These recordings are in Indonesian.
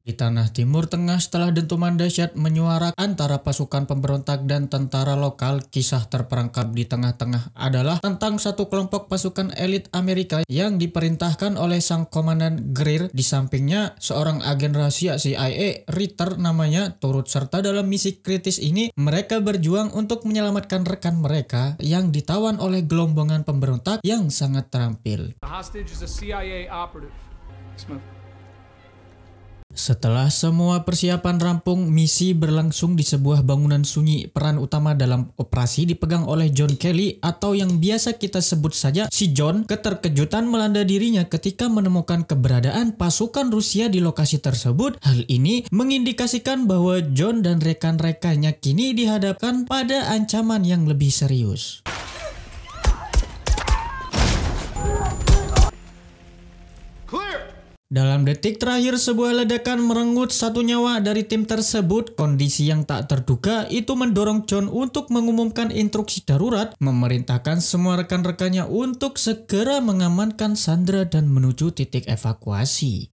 Di tanah Timur Tengah setelah dentuman dahsyat menyuarak antara pasukan pemberontak dan tentara lokal, kisah terperangkap di tengah-tengah adalah tentang satu kelompok pasukan elit Amerika yang diperintahkan oleh sang komandan Greer. Di sampingnya, seorang agen rahasia CIA, Ritter namanya, turut serta dalam misi kritis ini. Mereka berjuang untuk menyelamatkan rekan mereka yang ditawan oleh gelombongan pemberontak yang sangat terampil. The hostage is a CIA operative. Setelah semua persiapan rampung, misi berlangsung di sebuah bangunan sunyi. Peran utama dalam operasi dipegang oleh John Kelly atau yang biasa kita sebut saja si John. Keterkejutan melanda dirinya ketika menemukan keberadaan pasukan Rusia di lokasi tersebut. Hal ini mengindikasikan bahwa John dan rekan-rekannya kini dihadapkan pada ancaman yang lebih serius. Dalam detik terakhir, sebuah ledakan merenggut satu nyawa dari tim tersebut. Kondisi yang tak terduga itu mendorong John untuk mengumumkan instruksi darurat, memerintahkan semua rekan-rekannya untuk segera mengamankan Sandra dan menuju titik evakuasi.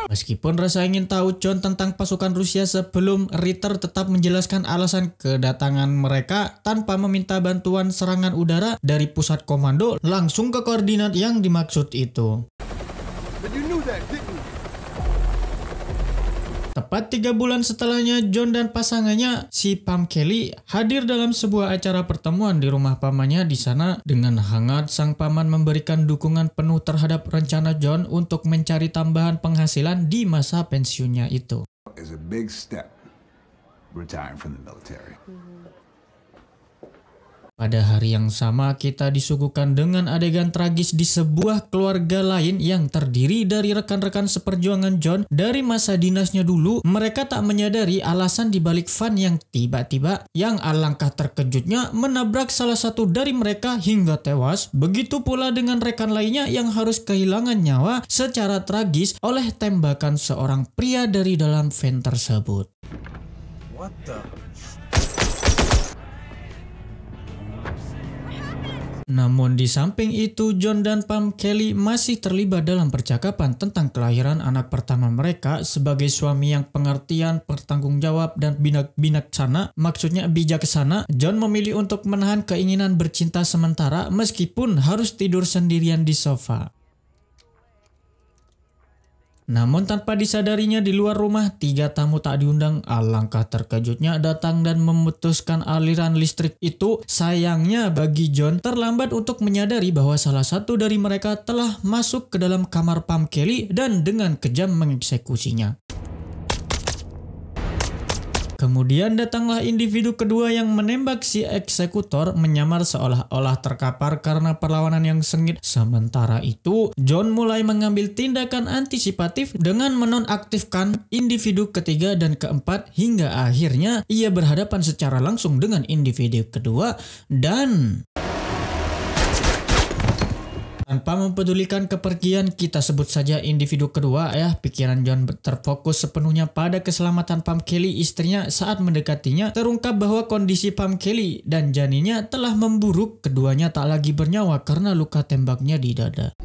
Meskipun rasa ingin tahu John tentang pasukan Rusia sebelum Ritter tetap menjelaskan alasan kedatangan mereka tanpa meminta bantuan serangan udara dari pusat komando langsung ke koordinat yang dimaksud itu. Tepat 3 bulan setelahnya, John dan pasangannya, si Pam Kelly, hadir dalam sebuah acara pertemuan di rumah pamannya. Di sana, dengan hangat, sang paman memberikan dukungan penuh terhadap rencana John untuk mencari tambahan penghasilan di masa pensiunnya itu. Pada hari yang sama, kita disuguhkan dengan adegan tragis di sebuah keluarga lain yang terdiri dari rekan-rekan seperjuangan John dari masa dinasnya dulu. Mereka tak menyadari alasan dibalik Van yang tiba-tiba, yang alangkah terkejutnya, menabrak salah satu dari mereka hingga tewas. Begitu pula dengan rekan lainnya yang harus kehilangan nyawa secara tragis oleh tembakan seorang pria dari dalam van tersebut. What the? Namun di samping itu, John dan Pam Kelly masih terlibat dalam percakapan tentang kelahiran anak pertama mereka. Sebagai suami yang pengertian, bertanggung jawab, dan bijaksana, maksudnya bijaksana, John memilih untuk menahan keinginan bercinta sementara meskipun harus tidur sendirian di sofa. Namun tanpa disadarinya, di luar rumah, 3 tamu tak diundang alangkah terkejutnya datang dan memutuskan aliran listrik itu. Sayangnya bagi John, terlambat untuk menyadari bahwa salah satu dari mereka telah masuk ke dalam kamar Pam Kelly dan dengan kejam mengeksekusinya. Kemudian datanglah individu kedua yang menembak si eksekutor, menyamar seolah-olah terkapar karena perlawanan yang sengit. Sementara itu, John mulai mengambil tindakan antisipatif dengan menonaktifkan individu ketiga dan keempat hingga akhirnya ia berhadapan secara langsung dengan individu kedua dan tanpa mempedulikan kepergian, kita sebut saja individu kedua ya, pikiran John terfokus sepenuhnya pada keselamatan Pam Kelly, istrinya. Saat mendekatinya, terungkap bahwa kondisi Pam Kelly dan janinnya telah memburuk. Keduanya tak lagi bernyawa karena luka tembaknya di dada.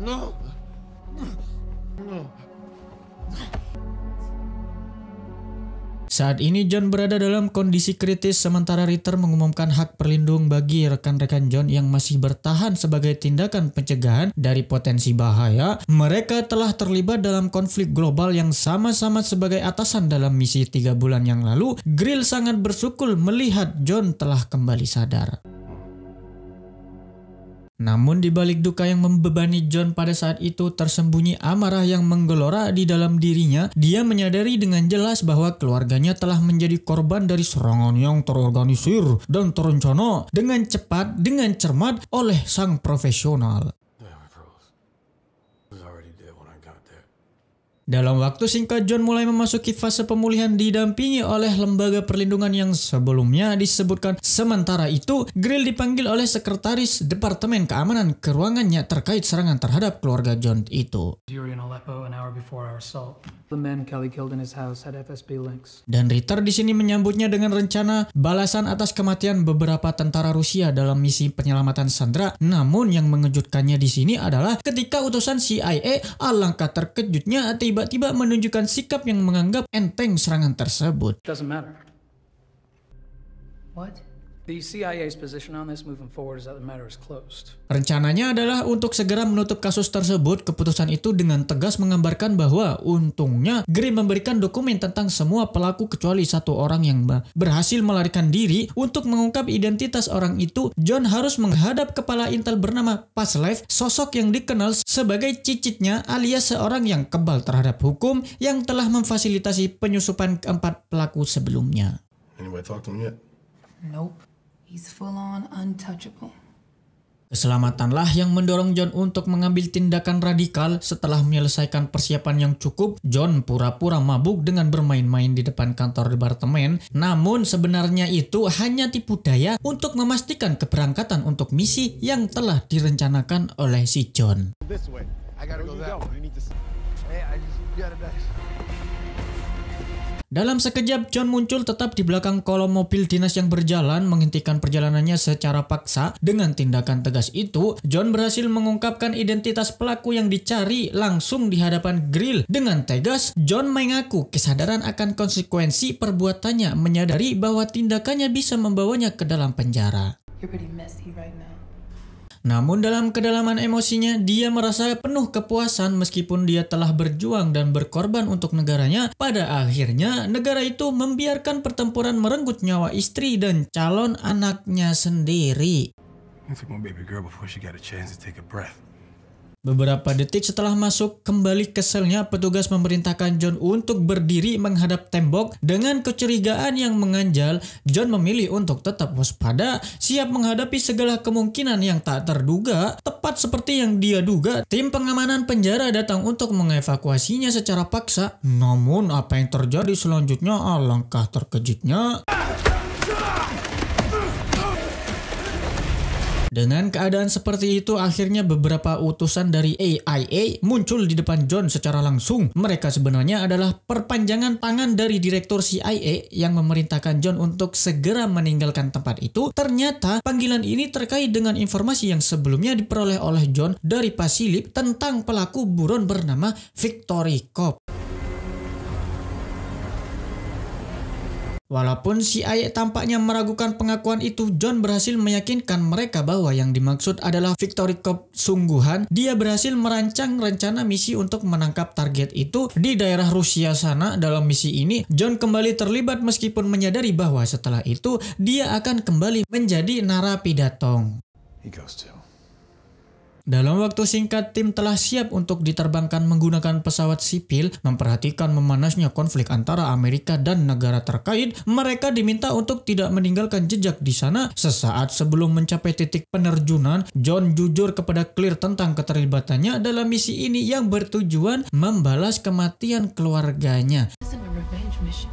Saat ini John berada dalam kondisi kritis, sementara Ritter mengumumkan hak perlindung bagi rekan-rekan John yang masih bertahan sebagai tindakan pencegahan dari potensi bahaya. Mereka telah terlibat dalam konflik global yang sama-sama sebagai atasan dalam misi 3 bulan yang lalu. Greer sangat bersyukur melihat John telah kembali sadar. Namun di balik duka yang membebani John pada saat itu, tersembunyi amarah yang menggelora di dalam dirinya. Dia menyadari dengan jelas bahwa keluarganya telah menjadi korban dari serangan yang terorganisir dan terencana dengan cepat, dengan cermat oleh sang profesional. Dalam waktu singkat, John mulai memasuki fase pemulihan didampingi oleh lembaga perlindungan yang sebelumnya disebutkan. Sementara itu, Grill dipanggil oleh sekretaris Departemen Keamanan ke ruangannya terkait serangan terhadap keluarga John itu. Yuri in Aleppo an hour before our assault. The men Kelly killed in his house had FSB links. Dan Ritter di sini menyambutnya dengan rencana balasan atas kematian beberapa tentara Rusia dalam misi penyelamatan sandera. Namun yang mengejutkannya di sini adalah ketika utusan CIA alangkah terkejutnya tiba-tiba menunjukkan sikap yang menganggap enteng serangan tersebut. Doesn't matter. What? The CIA's position on this moving forward is that the matter is closed. Rencananya adalah untuk segera menutup kasus tersebut. Keputusan itu dengan tegas menggambarkan bahwa untungnya Grill memberikan dokumen tentang semua pelaku kecuali satu orang yang berhasil melarikan diri. Untuk mengungkap identitas orang itu, John harus menghadap kepala Intel bernama Paslev, sosok yang dikenal sebagai cicitnya alias seorang yang kebal terhadap hukum yang telah memfasilitasi penyusupan keempat pelaku sebelumnya. Anybody talk to him yet? Nope. He's full on untouchable. Keselamatanlah yang mendorong John untuk mengambil tindakan radikal. Setelah menyelesaikan persiapan yang cukup, John pura-pura mabuk dengan bermain-main di depan kantor departemen. Namun sebenarnya itu hanya tipu daya untuk memastikan keberangkatan untuk misi yang telah direncanakan oleh si John. This way. I gotta go that way. You need to. Hey, I just got it. Dalam sekejap, John muncul tetap di belakang kolom mobil dinas yang berjalan, menghentikan perjalanannya secara paksa. Dengan tindakan tegas itu, John berhasil mengungkapkan identitas pelaku yang dicari langsung di hadapan Grill. Dengan tegas, John mengaku kesadaran akan konsekuensi perbuatannya, menyadari bahwa tindakannya bisa membawanya ke dalam penjara. You're pretty messy right now. Namun dalam kedalaman emosinya, dia merasa penuh kepuasan meskipun dia telah berjuang dan berkorban untuk negaranya. Pada akhirnya, negara itu membiarkan pertempuran merenggut nyawa istri dan calon anaknya sendiri. I took my baby girl before she got a chance to take a breath. Beberapa detik setelah masuk kembali ke selnya, petugas memerintahkan John untuk berdiri menghadap tembok. Dengan kecurigaan yang mengganjal, John memilih untuk tetap waspada, siap menghadapi segala kemungkinan yang tak terduga. Tepat seperti yang dia duga, tim pengamanan penjara datang untuk mengevakuasinya secara paksa. Namun apa yang terjadi selanjutnya alangkah terkejutnya. Dengan keadaan seperti itu, akhirnya beberapa utusan dari AIA muncul di depan John secara langsung. Mereka sebenarnya adalah perpanjangan tangan dari direktur CIA yang memerintahkan John untuk segera meninggalkan tempat itu. Ternyata panggilan ini terkait dengan informasi yang sebelumnya diperoleh oleh John dari Pasilip tentang pelaku buron bernama Victory Cop. Walaupun CIA tampaknya meragukan pengakuan itu, John berhasil meyakinkan mereka bahwa yang dimaksud adalah Victory Cop sungguhan. Dia berhasil merancang rencana misi untuk menangkap target itu di daerah Rusia sana. Dalam misi ini, John kembali terlibat meskipun menyadari bahwa setelah itu dia akan kembali menjadi narapidatong. He goes too. Dalam waktu singkat, tim telah siap untuk diterbangkan menggunakan pesawat sipil. Memperhatikan memanasnya konflik antara Amerika dan negara terkait, mereka diminta untuk tidak meninggalkan jejak di sana. Sesaat sebelum mencapai titik penerjunan, John jujur kepada Clear tentang keterlibatannya dalam misi ini yang bertujuan membalas kematian keluarganya. This isn't a revenge mission.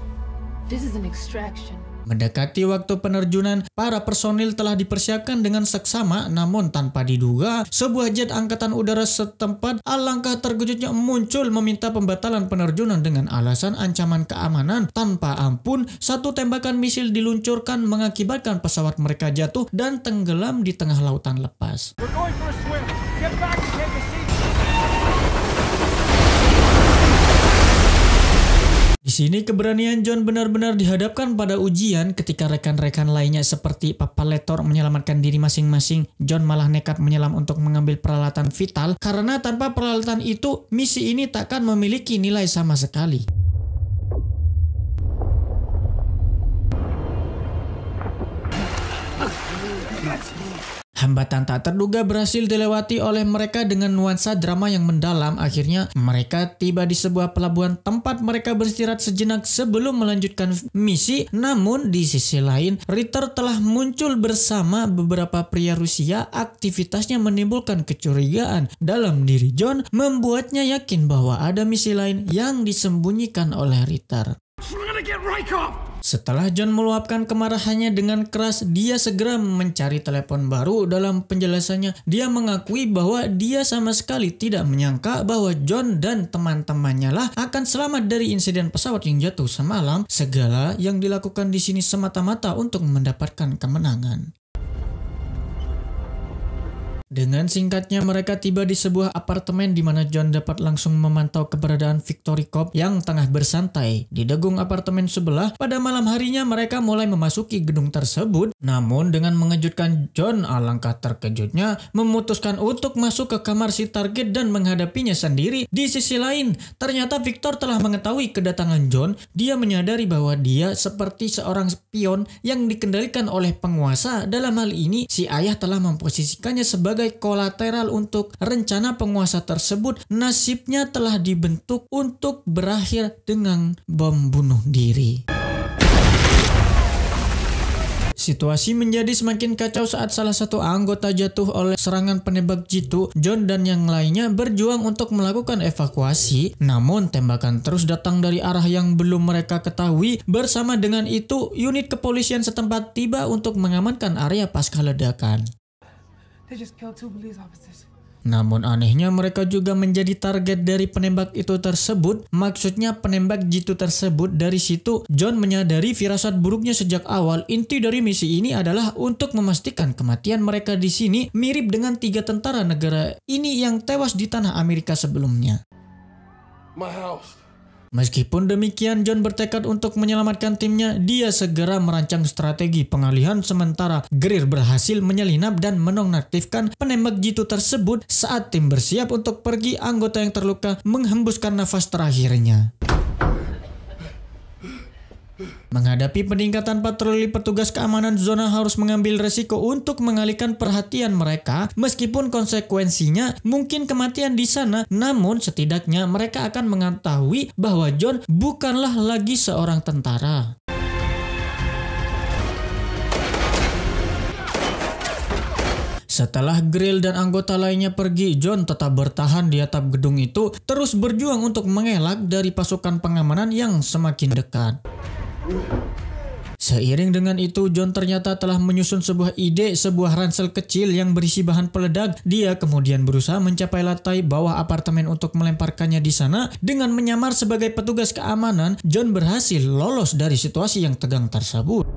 This is an extraction. Mendekati waktu penerjunan, para personil telah dipersiapkan dengan seksama, namun tanpa diduga, sebuah jet angkatan udara setempat alangkah terkejutnya muncul meminta pembatalan penerjunan dengan alasan ancaman keamanan. Tanpa ampun, satu tembakan misil diluncurkan mengakibatkan pesawat mereka jatuh dan tenggelam di tengah lautan lepas. We're going for a swim. Get back and take a seat. Di sini keberanian John benar-benar dihadapkan pada ujian ketika rekan-rekan lainnya seperti Papa Letor menyelamatkan diri masing-masing. John malah nekat menyelam untuk mengambil peralatan vital karena tanpa peralatan itu misi ini takkan memiliki nilai sama sekali. Hambatan tak terduga berhasil dilewati oleh mereka dengan nuansa drama yang mendalam. Akhirnya mereka tiba di sebuah pelabuhan tempat mereka beristirahat sejenak sebelum melanjutkan misi. Namun di sisi lain, Ritter telah muncul bersama beberapa pria Rusia. Aktivitasnya menimbulkan kecurigaan dalam diri John, membuatnya yakin bahwa ada misi lain yang disembunyikan oleh Ritter. Setelah John meluapkan kemarahannya dengan keras, dia segera mencari telepon baru. Dalam penjelasannya, dia mengakui bahwa dia sama sekali tidak menyangka bahwa John dan teman-temannya lah akan selamat dari insiden pesawat yang jatuh semalam. Segala yang dilakukan di sini semata-mata untuk mendapatkan kemenangan. Dengan singkatnya, mereka tiba di sebuah apartemen di mana John dapat langsung memantau keberadaan Victory Cop yang tengah bersantai di degung apartemen sebelah. Pada malam harinya, mereka mulai memasuki gedung tersebut. Namun dengan mengejutkan, John alangkah terkejutnya memutuskan untuk masuk ke kamar si target dan menghadapinya sendiri. Di sisi lain, ternyata Victor telah mengetahui kedatangan John. Dia menyadari bahwa dia seperti seorang spion yang dikendalikan oleh penguasa. Dalam hal ini, si ayah telah memposisikannya sebagai kolateral untuk rencana penguasa tersebut. Nasibnya telah dibentuk untuk berakhir dengan bom bunuh diri. Situasi menjadi semakin kacau saat salah satu anggota jatuh oleh serangan penembak jitu. John dan yang lainnya berjuang untuk melakukan evakuasi, namun tembakan terus datang dari arah yang belum mereka ketahui. Bersama dengan itu, unit kepolisian setempat tiba untuk mengamankan area pasca ledakan. They just killed 2 police officers. Namun anehnya mereka juga menjadi target dari penembak itu tersebut. Maksudnya penembak jitu tersebut. Dari situ John menyadari firasat buruknya sejak awal. Inti dari misi ini adalah untuk memastikan kematian mereka di sini mirip dengan 3 tentara negara ini yang tewas di tanah Amerika sebelumnya. My house. Meskipun demikian, John bertekad untuk menyelamatkan timnya. Dia segera merancang strategi pengalihan sementara Greer berhasil menyelinap dan menonaktifkan penembak jitu tersebut. Saat tim bersiap untuk pergi, anggota yang terluka menghembuskan nafas terakhirnya. Menghadapi peningkatan patroli, petugas keamanan zona harus mengambil resiko untuk mengalihkan perhatian mereka. Meskipun konsekuensinya mungkin kematian di sana, namun setidaknya mereka akan mengetahui bahwa John bukanlah lagi seorang tentara. Setelah Grill dan anggota lainnya pergi, John tetap bertahan di atap gedung itu, terus berjuang untuk mengelak dari pasukan pengamanan yang semakin dekat. Seiring dengan itu, John ternyata telah menyusun sebuah ide, sebuah ransel kecil yang berisi bahan peledak. Dia kemudian berusaha mencapai lantai bawah apartemen untuk melemparkannya di sana. Dengan menyamar sebagai petugas keamanan, John berhasil lolos dari situasi yang tegang tersebut.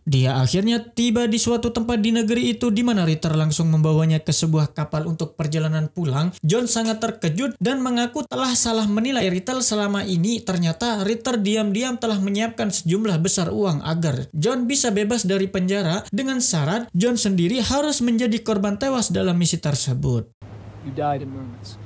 Dia akhirnya tiba di suatu tempat di negeri itu di mana Ritter langsung membawanya ke sebuah kapal untuk perjalanan pulang. John sangat terkejut dan mengaku telah salah menilai Ritter selama ini. Ternyata Ritter diam-diam telah menyiapkan sejumlah besar uang agar John bisa bebas dari penjara dengan syarat John sendiri harus menjadi korban tewas dalam misi tersebut. You died in Murmansk.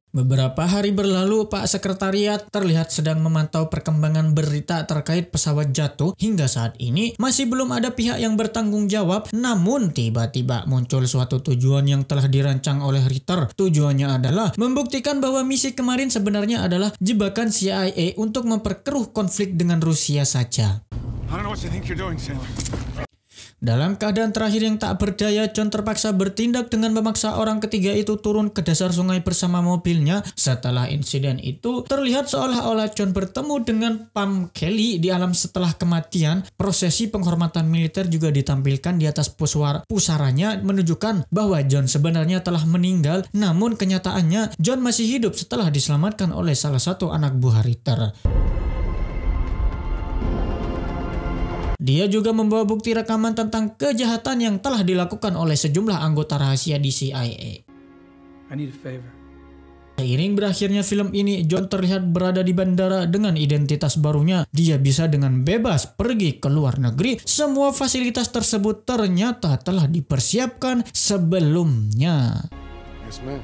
Beberapa hari berlalu, Pak Sekretariat terlihat sedang memantau perkembangan berita terkait pesawat jatuh. Hingga saat ini masih belum ada pihak yang bertanggung jawab. Namun tiba-tiba muncul suatu tujuan yang telah dirancang oleh Ritter. Tujuannya adalah membuktikan bahwa misi kemarin sebenarnya adalah jebakan CIA untuk memperkeruh konflik dengan Rusia saja. I don't know what you think you're doing, Sailor. Dalam keadaan terakhir yang tak berdaya, John terpaksa bertindak dengan memaksa orang ketiga itu turun ke dasar sungai bersama mobilnya. Setelah insiden itu, terlihat seolah-olah John bertemu dengan Pam Kelly di alam setelah kematian. Prosesi penghormatan militer juga ditampilkan di atas pusaranya, menunjukkan bahwa John sebenarnya telah meninggal. Namun kenyataannya, John masih hidup setelah diselamatkan oleh salah satu anak buah Ritter. Dia juga membawa bukti rekaman tentang kejahatan yang telah dilakukan oleh sejumlah anggota rahasia di CIA. I need a favor. Seiring berakhirnya film ini, John terlihat berada di bandara dengan identitas barunya. Dia bisa dengan bebas pergi ke luar negeri. Semua fasilitas tersebut ternyata telah dipersiapkan sebelumnya. Yes, ma'am.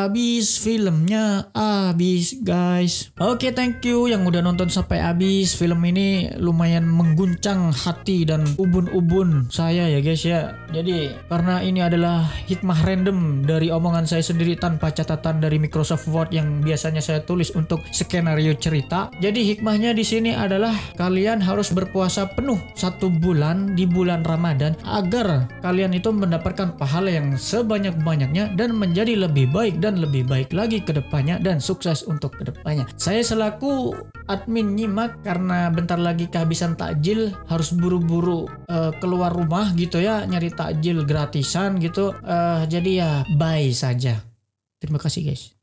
habis, filmnya habis guys. Oke, thank you yang udah nonton sampai habis. Film ini lumayan mengguncang hati dan ubun-ubun saya ya guys ya. Jadi karena ini adalah hikmah random dari omongan saya sendiri tanpa catatan dari Microsoft Word yang biasanya saya tulis untuk skenario cerita. Jadi hikmahnya di sini adalah kalian harus berpuasa penuh 1 bulan di bulan Ramadan agar kalian itu mendapatkan pahala yang sebanyak-banyaknya dan menjadi lebih baik dan lebih baik lagi ke depannya dan sukses untuk ke depannya. Saya selaku admin nyimak karena bentar lagi kehabisan takjil, harus buru-buru keluar rumah gitu ya, nyari takjil gratisan gitu. Jadi ya bye saja. Terima kasih guys.